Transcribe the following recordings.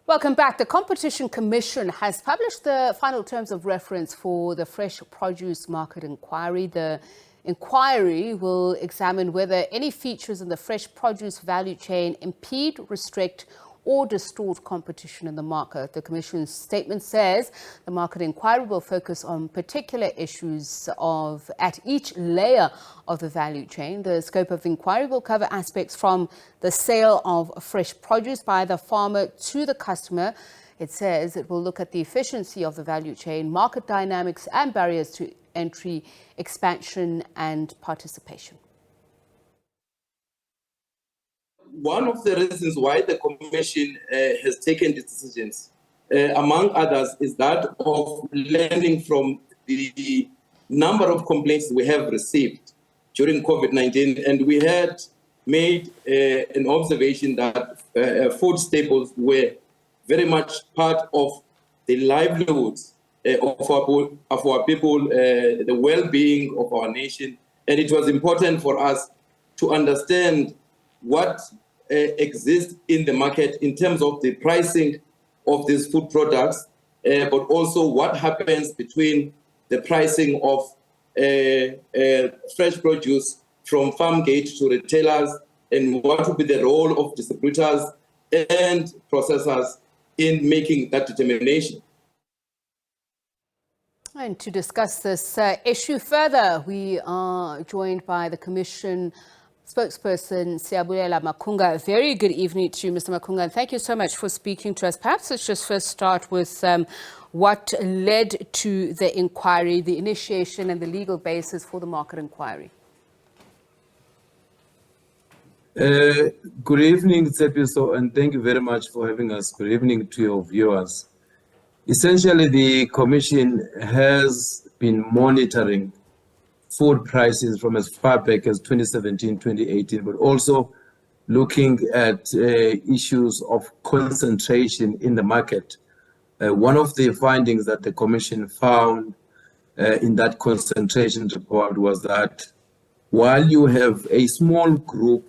Welcome back. The Competition Commission has published the final terms of reference for the fresh produce market inquiry. The inquiry will examine whether any features in the fresh produce value chain impede, restrict or distort competition in the market. The Commission's statement says the market inquiry will focus on particular issues at each layer of the value chain. The scope of the inquiry will cover aspects from the sale of fresh produce by the farmer to the customer. It says it will look at the efficiency of the value chain, market dynamics and barriers to entry, expansion and participation. One of the reasons why the Commission has taken these decisions, among others, is that of learning from the number of complaints we have received during COVID-19. And we had made an observation that food staples were very much part of the livelihoods of our people, the well-being of our nation. And it was important for us to understand what exists in the market in terms of the pricing of these food products, but also what happens between the pricing of fresh produce from farm gate to retailers, and what would be the role of distributors and processors in making that determination. And to discuss this issue further, we are joined by the Commission spokesperson, Siyabulela Makunga. A very good evening to you, Mr. Makunga, and thank you so much for speaking to us. Perhaps let's just first start with what led to the inquiry, the initiation and the legal basis for the market inquiry. Good evening, Tsepiso, and thank you very much for having us. Good evening to your viewers. Essentially, the Commission has been monitoring food prices from as far back as 2017, 2018, but also looking at issues of concentration in the market. One of the findings that the Commission found in that concentration report was that while you have a small group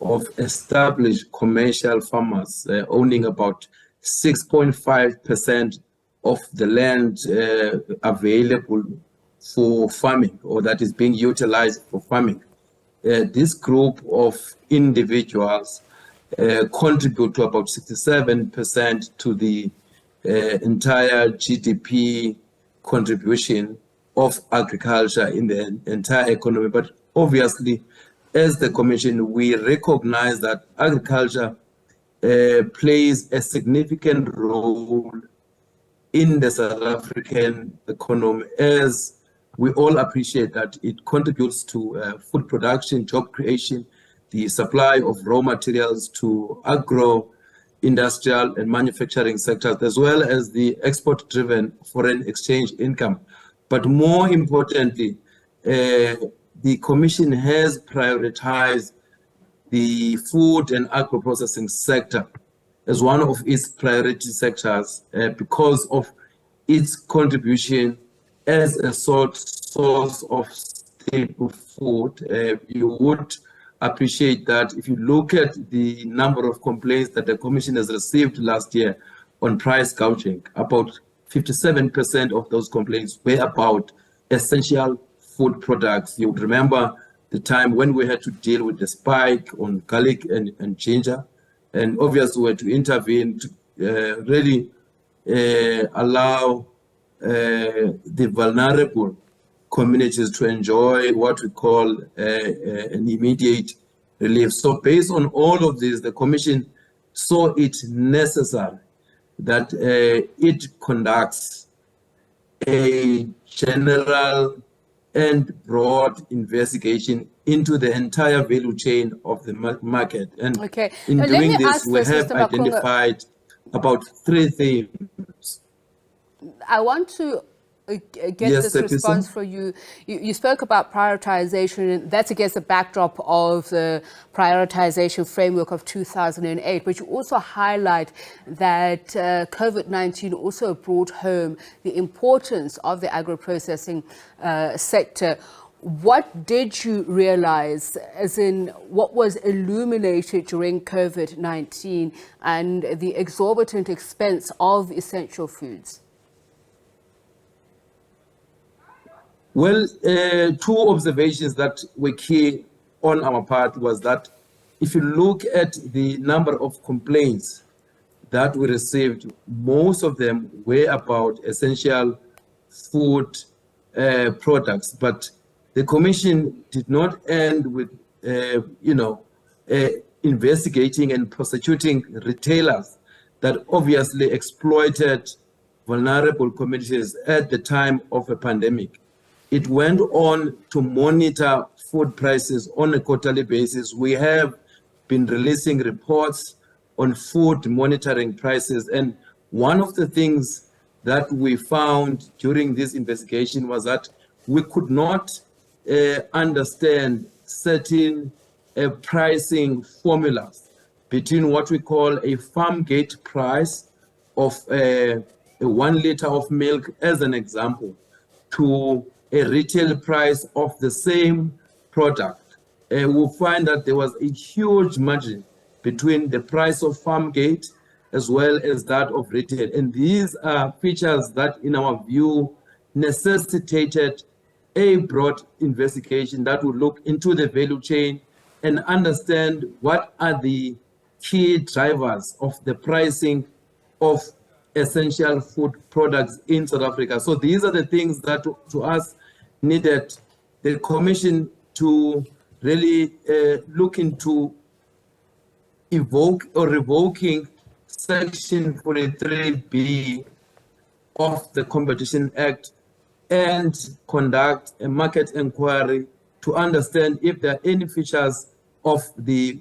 of established commercial farmers owning about 6.5% of the land available for farming, or that is being utilized for farming. This group of individuals contribute to about 67% to the entire GDP contribution of agriculture in the entire economy. But obviously, as the Commission, we recognize that agriculture plays a significant role in the South African economy, as we all appreciate that it contributes to food production, job creation, the supply of raw materials to agro-industrial and manufacturing sectors, as well as the export-driven foreign exchange income. But more importantly, the Commission has prioritized the food and agro-processing sector as one of its priority sectors because of its contribution as a source of staple food. You would appreciate that if you look at the number of complaints that the Commission has received last year on price gouging, about 57% of those complaints were about essential food products. You would remember the time when we had to deal with the spike on garlic and ginger, and obviously we had to intervene to really allow the vulnerable communities to enjoy what we call an immediate relief. So based on all of this, the Commission saw it necessary that it conducts a general and broad investigation into the entire value chain of the market. And in doing this, we have identified about 3 themes. I want to get this response for you. You spoke about prioritization, and that's against the backdrop of the prioritization framework of 2008. But you also highlight that COVID-19 also brought home the importance of the agro-processing sector. What did you realize, as in what was illuminated during COVID-19 and the exorbitant expense of essential foods? Well, two observations that were key on our part was that if you look at the number of complaints that we received, most of them were about essential food products. But the commission did not end with, investigating and prosecuting retailers that obviously exploited vulnerable communities at the time of a pandemic. It went on to monitor food prices on a quarterly basis. We have been releasing reports on food monitoring prices. And one of the things that we found during this investigation was that we could not understand certain pricing formulas between what we call a farm gate price of a 1 liter of milk, as an example, to a retail price of the same product. We'll find that there was a huge margin between the price of farm gate as well as that of retail. And these are features that, in our view, necessitated a broad investigation that would look into the value chain and understand what are the key drivers of the pricing of essential food products in South Africa. So these are the things that, to us, needed the Commission to really look into revoking Section 43B of the Competition Act and conduct a market inquiry to understand if there are any features of the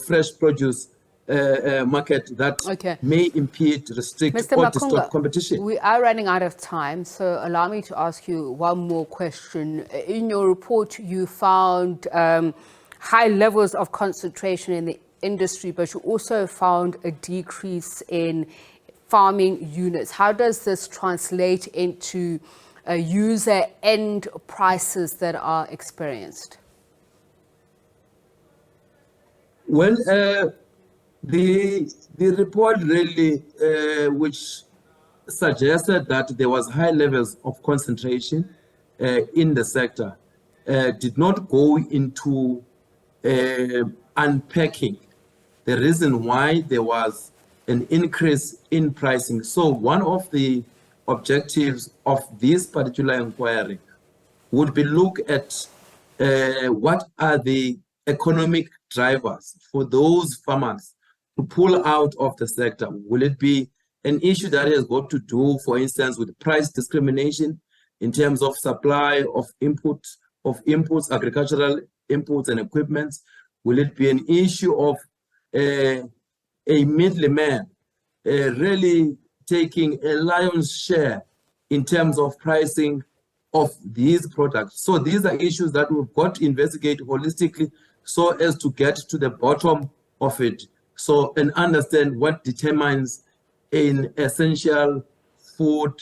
fresh produce market that may impede, restrict, Mr. or distort competition. We are running out of time, so allow me to ask you one more question. In your report, you found high levels of concentration in the industry, but you also found a decrease in farming units. How does this translate into user end prices that are experienced? Well, the report really, which suggested that there was high levels of concentration in the sector, did not go into unpacking the reason why there was an increase in pricing. So one of the objectives of this particular inquiry would be look at what are the economic drivers for those farmers to pull out of the sector. Will it be an issue that has got to do, for instance, with price discrimination in terms of supply of inputs, agricultural inputs and equipment? Will it be an issue of a middleman really taking a lion's share in terms of pricing of these products? So these are issues that we've got to investigate holistically so as to get to the bottom of it, so and understand what determines in essential food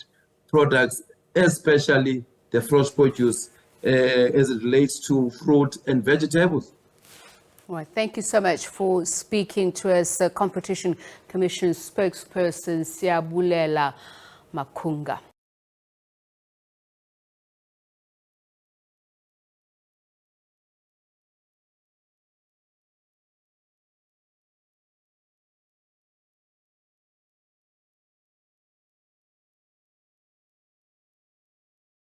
products, especially the fresh produce as it relates to fruit and vegetables. All right, thank you so much for speaking to us, the Competition Commission spokesperson Siyabulela Makunga.